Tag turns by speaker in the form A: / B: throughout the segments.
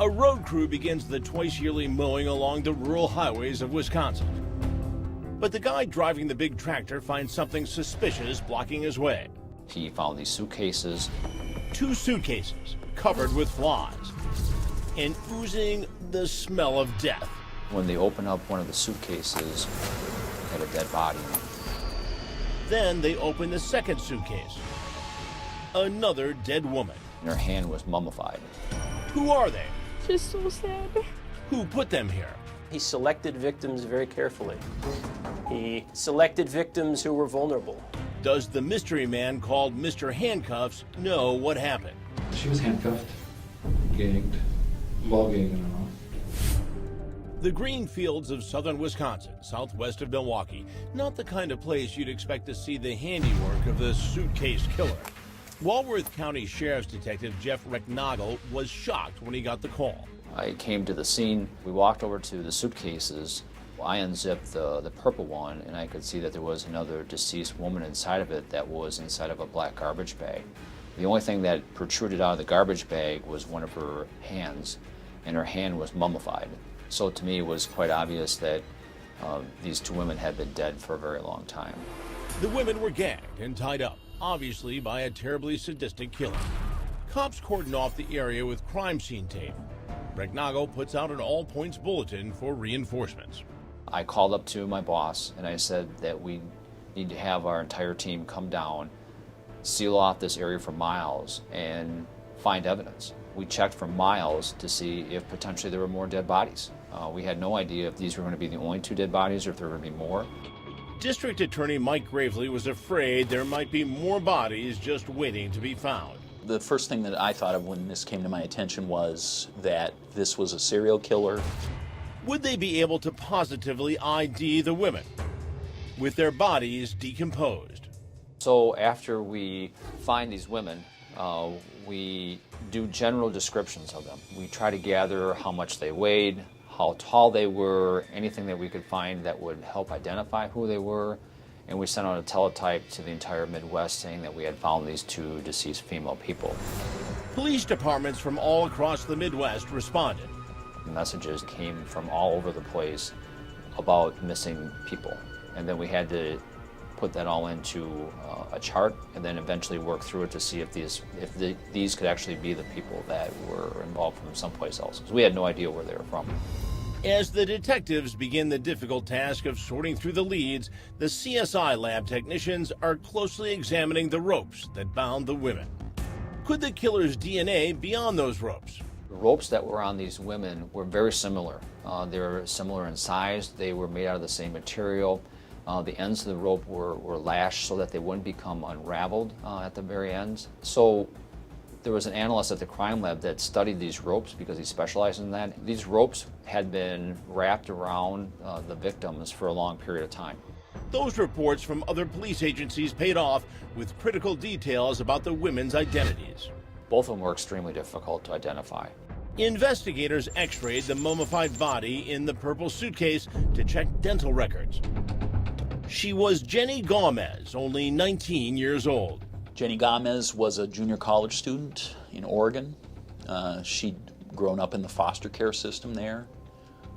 A: A road crew begins the twice-yearly mowing along the rural highways of Wisconsin. But the guy driving the big tractor finds something suspicious blocking his way.
B: He found these suitcases.
A: 2 suitcases covered with flies and oozing the smell of death.
B: When they opened up one of the suitcases, it had a dead body in it.
A: Then they open the second suitcase. Another dead woman.
B: And her hand was mummified.
A: Who are they?
C: Just so sad.
A: Who put them here?
D: He selected victims very carefully. He selected victims who were vulnerable.
A: Does the mystery man called Mr. Handcuffs know what happened?
E: She was handcuffed, gagged, ball gagged and all.
A: The green fields of southern Wisconsin, southwest of Milwaukee, not the kind of place you'd expect to see the handiwork of the suitcase killer. Walworth County Sheriff's Detective Jeff Recknagel was shocked when he got the call.
B: I came to the scene. We walked over to the suitcases. I unzipped the purple one, and I could see that there was another deceased woman inside of it that was inside of a black garbage bag. The only thing that protruded out of the garbage bag was one of her hands, and her hand was mummified. So to me, it was quite obvious that these 2 women had been dead for a very long time.
A: The women were gagged and tied up, obviously by a terribly sadistic killer. Cops cordon off the area with crime scene tape. Recknagel puts out an all-points bulletin for reinforcements.
B: I called up to my boss and I said that we need to have our entire team come down, seal off this area for miles, and find evidence. We checked for miles to see if potentially there were more dead bodies. We had no idea if these were going to be the only 2 dead bodies or if there were going to be more.
A: District Attorney Mike Gravely was afraid there might be more bodies just waiting to be found.
F: The first thing that I thought of when this came to my attention was that this was a serial killer.
A: Would they be able to positively ID the women with their bodies decomposed?
B: So after we find these women, we do general descriptions of them. We try to gather how much they weighed, how tall they were, anything that we could find that would help identify who they were. And we sent out a teletype to the entire Midwest saying that we had found these 2 deceased female people.
A: Police departments from all across the Midwest responded.
B: Messages came from all over the place about missing people. And then we had to put that all into a chart and then eventually work through it to see if these could actually be the people that were involved from someplace else, because we had no idea where they were from.
A: As the detectives begin the difficult task of sorting through the leads, the CSI lab technicians are closely examining the ropes that bound the women. Could the killer's DNA be on those ropes?
B: The ropes that were on these women were very similar. They were similar in size. They were made out of the same material. The ends of the rope were lashed so that they wouldn't become unraveled at the very ends. So there was an analyst at the crime lab that studied these ropes because he specialized in that. These ropes had been wrapped around the victims for a long period of time.
A: Those reports from other police agencies paid off with critical details about the women's identities.
B: Both of them were extremely difficult to identify.
A: Investigators x-rayed the mummified body in the purple suitcase to check dental records. She was Jenny Gomez, only 19 years old.
F: Jenny Gomez was a junior college student in Oregon. She'd grown up in the foster care system there.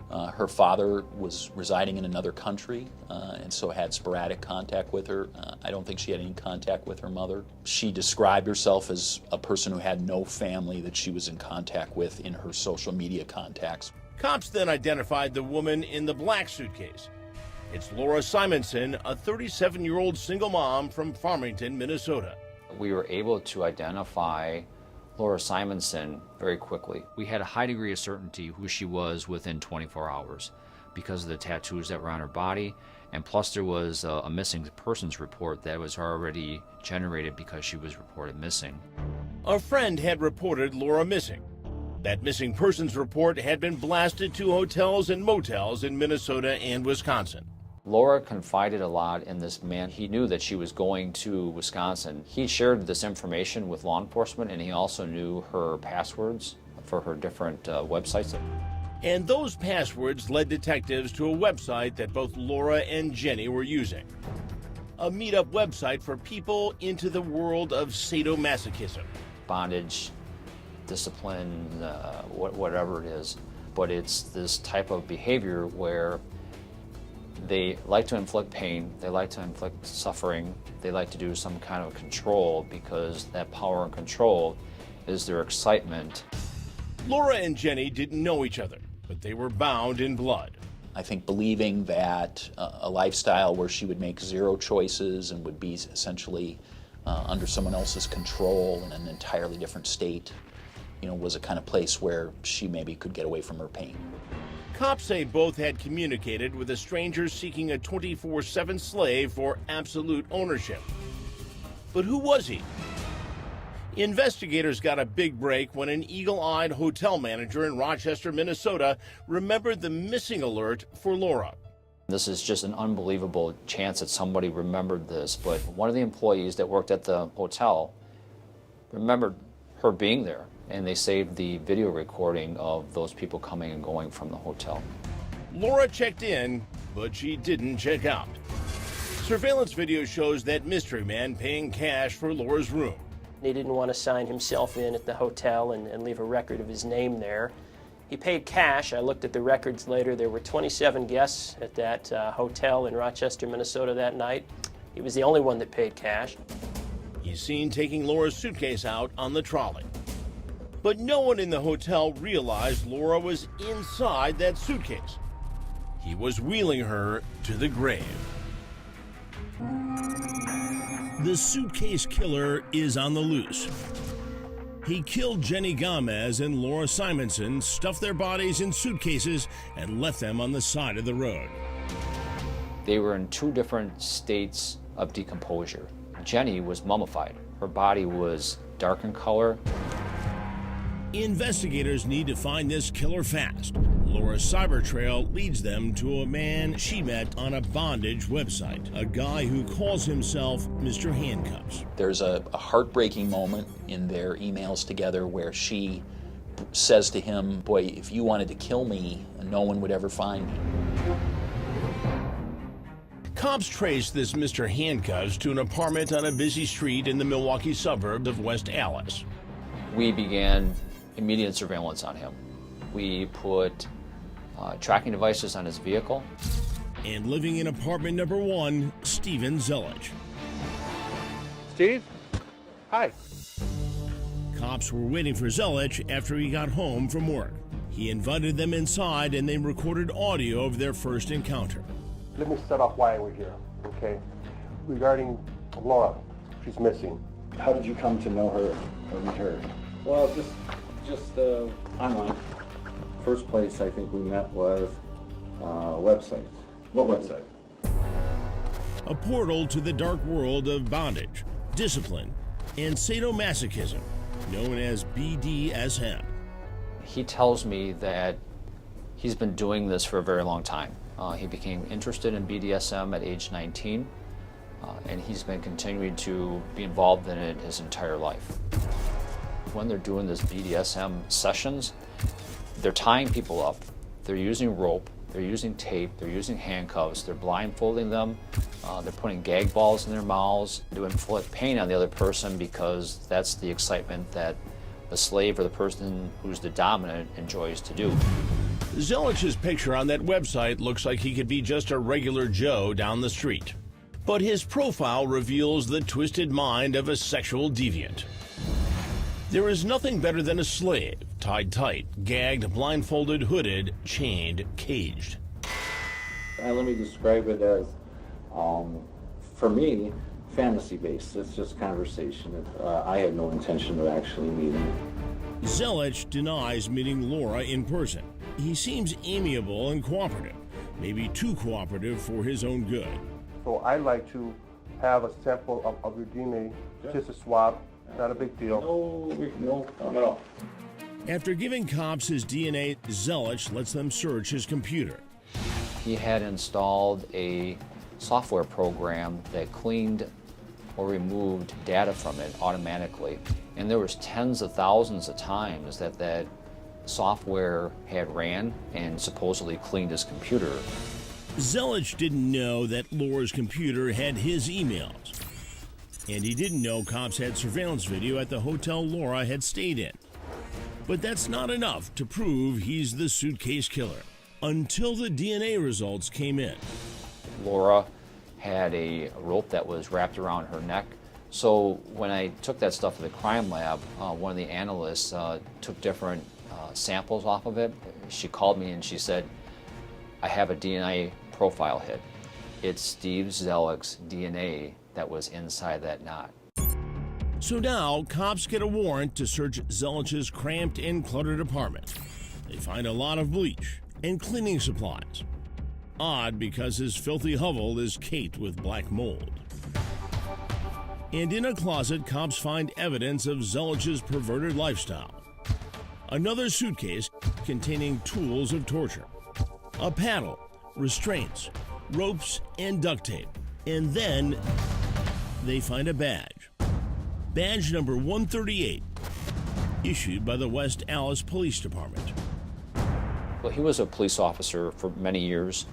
F: Her father was residing in another country and so had sporadic contact with her. I don't think she had any contact with her mother. She described herself as a person who had no family that she was in contact with in her social media contacts.
A: Cops then identified the woman in the black suitcase. It's Laura Simonson, a 37-year-old single mom from Farmington, Minnesota.
B: We were able to identify Laura Simonson very quickly. We had a high degree of certainty who she was within 24 hours because of the tattoos that were on her body, and plus there was a missing persons report that was already generated because she was reported missing.
A: A friend had reported Laura missing. That missing persons report had been blasted to hotels and motels in Minnesota and Wisconsin.
B: Laura confided a lot in this man. He knew that she was going to Wisconsin. He shared this information with law enforcement, and he also knew her passwords for her different websites.
A: And those passwords led detectives to a website that both Laura and Jenny were using. A meetup website for people into the world of sadomasochism.
B: Bondage, discipline, whatever it is. But it's this type of behavior where they like to inflict pain, they like to inflict suffering, they like to do some kind of control because that power and control is their excitement.
A: Laura and Jenny didn't know each other, but they were bound in blood.
F: I think believing that a lifestyle where she would make zero choices and would be essentially under someone else's control in an entirely different state, was a kind of place where she maybe could get away from her pain.
A: Cops say both had communicated with a stranger seeking a 24/7 slave for absolute ownership. But who was he? Investigators got a big break when an eagle-eyed hotel manager in Rochester, Minnesota, remembered the missing alert for Laura.
B: This is just an unbelievable chance that somebody remembered this, but one of the employees that worked at the hotel remembered her being there, and they saved the video recording of those people coming and going from the hotel.
A: Laura checked in, but she didn't check out. Surveillance video shows that mystery man paying cash for Laura's room.
D: He didn't want to sign himself in at the hotel and leave a record of his name there. He paid cash. I looked at the records later. There were 27 guests at that hotel in Rochester, Minnesota that night. He was the only one that paid cash.
A: He's seen taking Laura's suitcase out on the trolley. But no one in the hotel realized Laura was inside that suitcase. He was wheeling her to the grave. The suitcase killer is on the loose. He killed Jenny Gomez and Laura Simonson, stuffed their bodies in suitcases, and left them on the side of the road.
B: They were in two different states of decomposure. Jenny was mummified. Her body was dark in color.
A: Investigators need to find this killer fast. Laura's cyber trail leads them to a man she met on a bondage website, a guy who calls himself Mr. Handcuffs.
F: There's a heartbreaking moment in their emails together where she says to him, "Boy, if you wanted to kill me, no one would ever find me."
A: Cops traced this Mr. Handcuffs to an apartment on a busy street in the Milwaukee suburb of West Allis.
B: We began immediate surveillance on him. We put tracking devices on his vehicle.
A: And living in apartment number 1, Steven Zelich.
C: Steve? Hi.
A: Cops were waiting for Zelich after he got home from work. He invited them inside and they recorded audio of their first encounter.
C: Let me start off why we're here, okay? Regarding Laura, she's missing.
G: How did you come to know her or meet her?
E: Well, just online.
G: First place I think we met was website. What website?
A: A portal to the dark world of bondage, discipline, and sadomasochism, known as BDSM.
B: He tells me that he's been doing this for a very long time. He became interested in BDSM at age 19, and he's been continuing to be involved in it his entire life. When they're doing this BDSM sessions, they're tying people up, they're using rope, they're using tape, they're using handcuffs, they're blindfolding them, they're putting gag balls in their mouths to inflict pain on the other person because that's the excitement that the slave or the person who's the dominant enjoys to do.
A: Zelich's picture on that website looks like he could be just a regular Joe down the street. But his profile reveals the twisted mind of a sexual deviant. There is nothing better than a slave, tied tight, gagged, blindfolded, hooded, chained, caged.
G: Let me describe it as, for me, fantasy-based. It's just conversation. I had no intention of actually meeting.
A: Zelich denies meeting Laura in person. He seems amiable and cooperative, maybe too cooperative for his own good.
C: So I'd like to have a sample of your DNA, just a swab, not a big deal.
G: No, not at all.
A: After giving cops his DNA, Zelich lets them search his computer.
B: He had installed a software program that cleaned or removed data from it automatically. And there was tens of thousands of times that software had ran and supposedly cleaned his computer.
A: Zelich didn't know that Laura's computer had his emails. And he didn't know cops had surveillance video at the hotel Laura had stayed in. But that's not enough to prove he's the suitcase killer, until the DNA results came in.
B: Laura had a rope that was wrapped around her neck. So when I took that stuff to the crime lab, one of the analysts took different samples off of it. She called me and she said, I have a DNA profile hit. It's Steve Zelich's DNA that was inside that knot.
A: So now, cops get a warrant to search Zelich's cramped and cluttered apartment. They find a lot of bleach and cleaning supplies. Odd, because his filthy hovel is caked with black mold. And in a closet, cops find evidence of Zelich's perverted lifestyle. Another suitcase containing tools of torture. A paddle, restraints, ropes, and duct tape. And then they find a badge. Badge number 138, issued by the West Allis Police Department.
B: Well, he was a police officer for many years.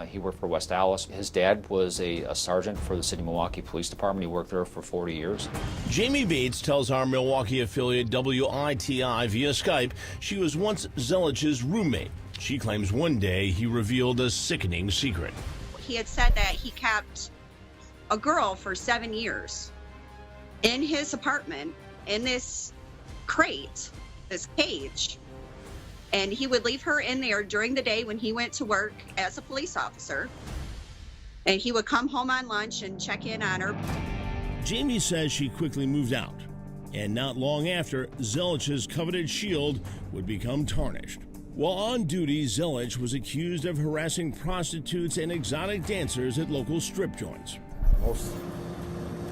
B: He worked for West Allis. His dad was a sergeant for the City of Milwaukee Police Department. He worked there for 40 years.
A: Jamie Bates tells our Milwaukee affiliate WITI via Skype she was once Zelich's roommate. She claims one day he revealed a sickening secret.
H: He had said that he kept a girl for 7 years in his apartment in this crate, this cage, and he would leave her in there during the day when he went to work as a police officer, and he would come home on lunch and check in on her.
A: Jamie says she quickly moved out, and not long after, Zelich's coveted shield would become tarnished. While on duty, Zelich was accused of harassing prostitutes and exotic dancers at local strip joints.
I: Most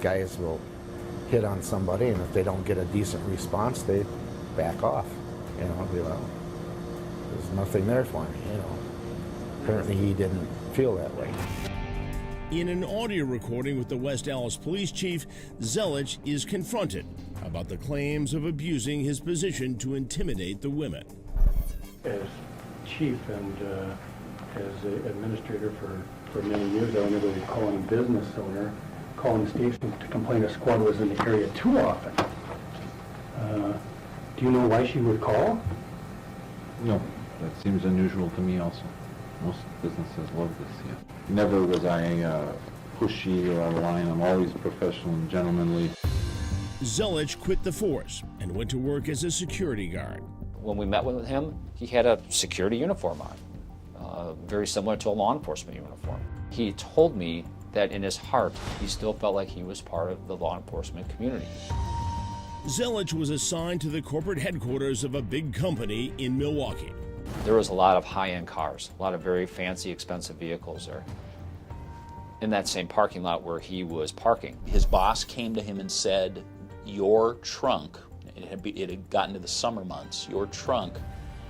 I: guys will hit on somebody, and if they don't get a decent response, they back off. You know, be like, there's nothing there for me, you know. Apparently he didn't feel that way.
A: In an audio recording with the West Allis police chief, Zelich is confronted about the claims of abusing his position to intimidate the women.
J: As chief and as an administrator for many years, I remember calling a business owner, calling the station to complain a squad was in the area too often. Do you know why she would call?
E: No, that seems unusual to me also. Most businesses love this, yeah. Never was I pushy or out of line. I'm always professional and gentlemanly.
A: Zelich quit the force and went to work as a security guard.
B: When we met with him, he had a security uniform on, very similar to a law enforcement uniform. He told me that in his heart, he still felt like he was part of the law enforcement community.
A: Zelich was assigned to the corporate headquarters of a big company in Milwaukee.
B: There was a lot of high-end cars, a lot of very fancy, expensive vehicles there. In that same parking lot where he was parking.
F: His boss came to him and said, your trunk, it had gotten to the summer months, your trunk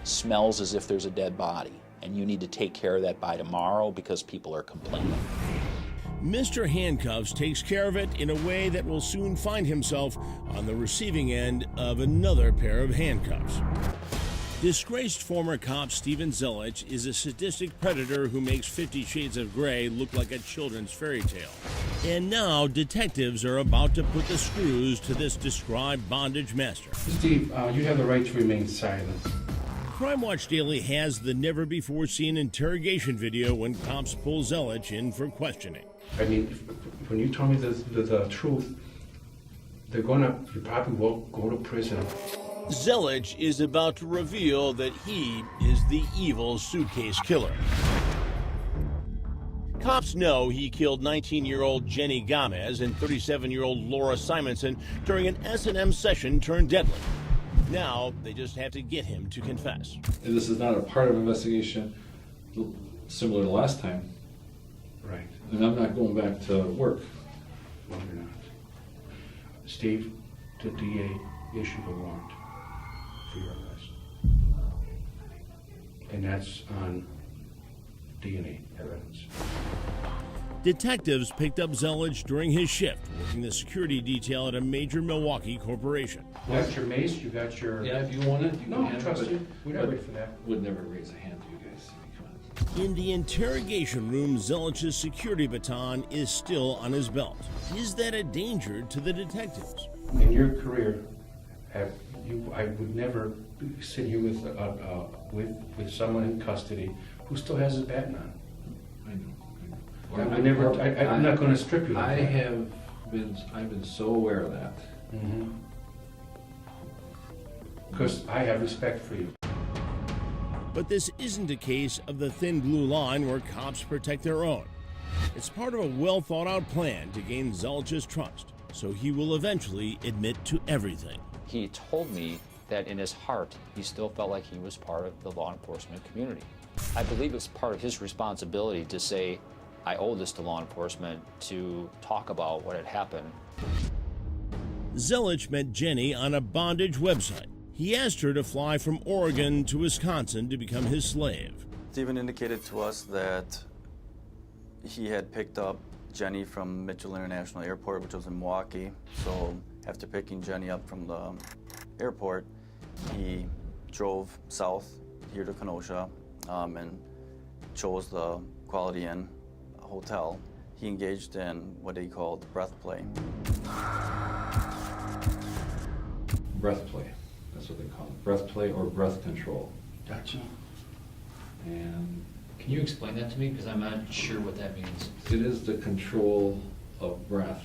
F: smells as if there's a dead body, and you need to take care of that by tomorrow because people are complaining.
A: Mr. Handcuffs takes care of it in a way that will soon find himself on the receiving end of another pair of handcuffs. Disgraced former cop Steven Zelich is a sadistic predator who makes 50 Shades of Grey look like a children's fairy tale. And now detectives are about to put the screws to this described bondage master.
J: Steve, you have the right to remain silent.
A: Crime Watch Daily has the never-before-seen interrogation video when cops pull Zelich in for questioning.
J: I mean, when you tell me the truth, you probably will go to prison.
A: Zelich is about to reveal that he is the evil suitcase killer. Cops know he killed 19-year-old Jenny Gomez and 37-year-old Laura Simonson during an S&M session turned deadly. Now, they just have to get him to confess.
E: This is not a part of investigation similar to last time.
J: Right.
E: And I'm not going back to work.
J: No, you're not. Steve, the DA issued a warrant for your arrest. And that's on DNA evidence.
A: Detectives picked up Zelich during his shift, working the security detail at a major Milwaukee corporation.
J: You got your mace, you got your...
E: Yeah, if you want it, you
J: No,
E: can
J: I
E: have
J: trust
E: it,
J: you. We're not ready for that.
E: Would never raise a hand to you guys.
A: In the interrogation room, Zelich's security baton is still on his belt. Is that a danger to the detectives?
J: In your career, have I would never sit here with someone in custody who still has his baton on.
E: I know.
J: I'm not going to strip you.
E: I've been so aware of that.
J: Because I have respect for you.
A: But this isn't a case of the thin blue line where cops protect their own. It's part of a well-thought-out plan to gain Zelich's trust, so he will eventually admit to everything.
B: He told me that in his heart, he still felt like he was part of the law enforcement community. I believe it's part of his responsibility to say, I owe this to law enforcement, to talk about what had happened.
A: Zelich met Jenny on a bondage website. He asked her to fly from Oregon to Wisconsin to become his slave.
K: Steven indicated to us that he had picked up Jenny from Mitchell International Airport, which was in Milwaukee. So after picking Jenny up from the airport, he drove south here to Kenosha and chose the Quality Inn hotel. He engaged in what he called breath play.
E: Breath play, that's what they call it. Breath play or breath control.
J: Gotcha.
E: And
B: Can you explain that to me? Because I'm not sure what that means.
E: it is the control of breath,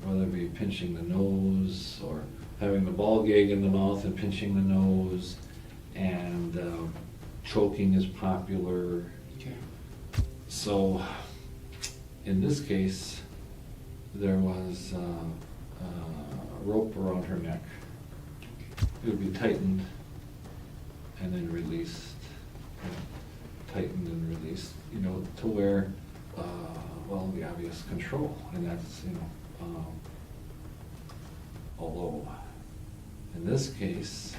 E: whether it be pinching the nose or having the ball gag in the mouth and pinching the nose, and choking is popular.
J: Okay.
E: So, in this case, there was a rope around her neck. It would be tightened and then released, tightened and released, to where, well, the obvious control, and that's, although in this case,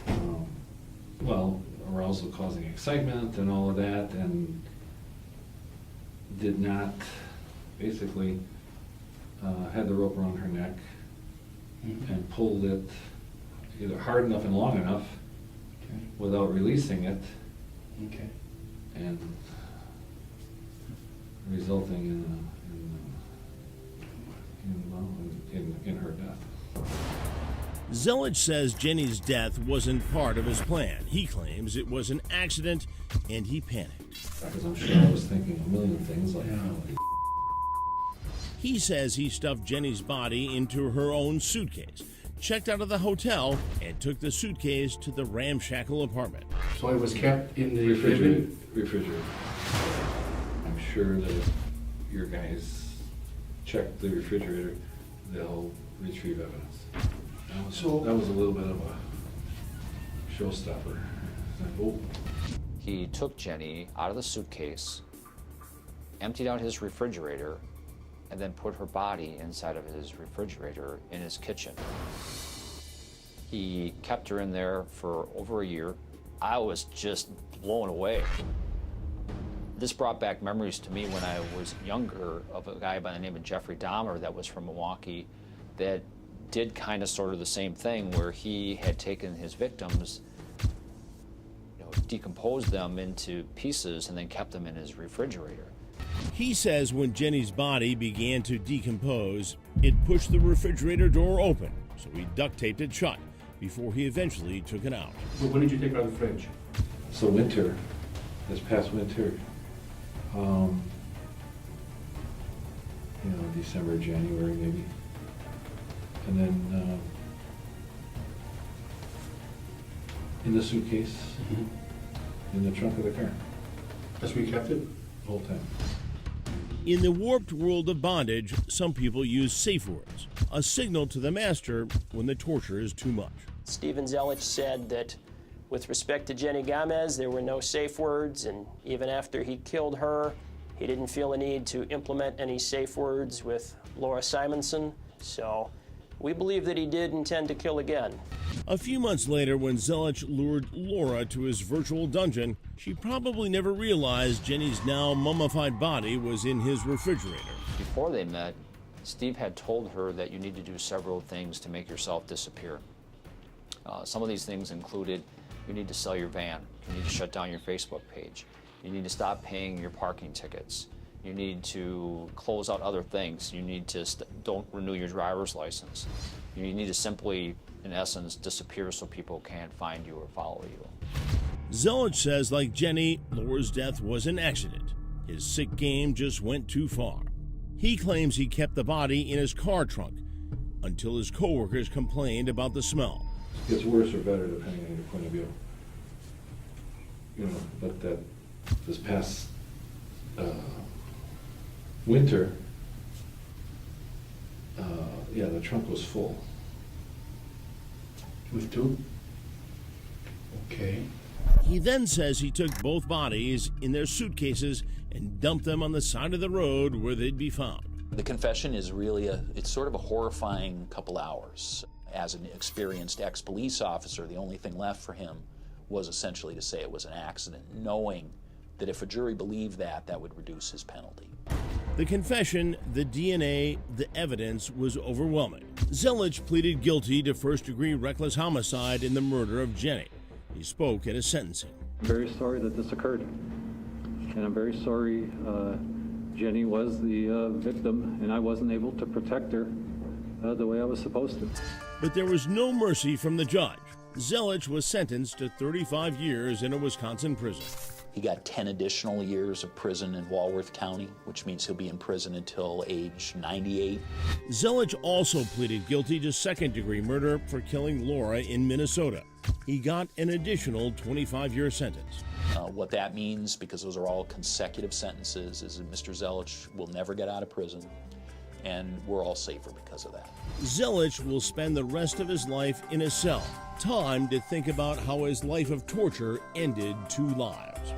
E: well, arousal causing excitement and all of that, and did not, basically, had the rope around her neck and pulled it either hard enough and long enough without releasing it, and resulting in her death.
A: Zelich says Jenny's death wasn't part of his plan. He claims it was an accident and he panicked.
E: Because I'm sure I was thinking a million things like,
A: He says he stuffed Jenny's body into her own suitcase, checked out of the hotel, and took the suitcase to the ramshackle apartment.
J: So it was kept in the
E: refrigerator. I'm sure that if your guys check the refrigerator, they'll retrieve evidence. That was a little bit of a showstopper. Oh.
B: He took Jenny out of the suitcase, emptied out his refrigerator, and then put her body inside of his refrigerator in his kitchen. He kept her in there for over a year. I was just blown away. This brought back memories to me when I was younger of a guy by the name of Jeffrey Dahmer that was from Milwaukee that did kind of sort of the same thing, where he had taken his victims, decomposed them into pieces and then kept them in his refrigerator.
A: He says when Jenny's body began to decompose, it pushed the refrigerator door open, so he duct taped it shut before he eventually took it out.
J: Well, when did you take it out of the fridge?
E: So winter, this past winter, December, January maybe. And then in the suitcase, in the trunk of the car.
J: That's where you kept it?
E: The whole time.
A: In the warped world of bondage, some people use safe words, a signal to the master when the torture is too much.
D: Steven Zelich said that with respect to Jenny Gomez, there were no safe words, and even after he killed her, he didn't feel a need to implement any safe words with Laura Simonson, so we believe that he did intend to kill again.
A: A few months later, when Zelich lured Laura to his virtual dungeon, she probably never realized Jenny's now mummified body was in his refrigerator.
B: Before they met, Steve had told her that you need to do several things to make yourself disappear. Some of these things included, you need to sell your van, you need to shut down your Facebook page, you need to stop paying your parking tickets, You need to close out other things. You need to don't renew your driver's license. You need to simply, in essence, disappear so people can't find you or follow you.
A: Zelich says, like Jenny, Laura's death was an accident. His sick game just went too far. He claims he kept the body in his car trunk until his coworkers complained about the smell.
E: It gets worse or better depending on your point of view. You know, but that this past winter, yeah, the trunk was full.
J: With two? Okay.
A: He then says he took both bodies in their suitcases and dumped them on the side of the road where they'd be found.
F: The confession is really it's sort of a horrifying couple hours. As an experienced ex-police officer, the only thing left for him was essentially to say it was an accident, knowing that if a jury believed that, that would reduce his penalty.
A: The confession, the DNA, the evidence was overwhelming. Zelich pleaded guilty to first-degree reckless homicide in the murder of Jenny. He spoke at his sentencing.
L: I'm very sorry that this occurred, and I'm very sorry Jenny was the victim, and I wasn't able to protect her the way I was supposed to.
A: But there was no mercy from the judge. Zelich was sentenced to 35 years in a Wisconsin prison.
F: He got 10 additional years of prison in Walworth County, which means he'll be in prison until age 98.
A: Zelich also pleaded guilty to second-degree murder for killing Laura in Minnesota. He got an additional 25-year sentence.
F: What that means, because those are all consecutive sentences, is that Mr. Zelich will never get out of prison, and we're all safer because of that.
A: Zelich will spend the rest of his life in a cell. Time to think about how his life of torture ended 2 lives.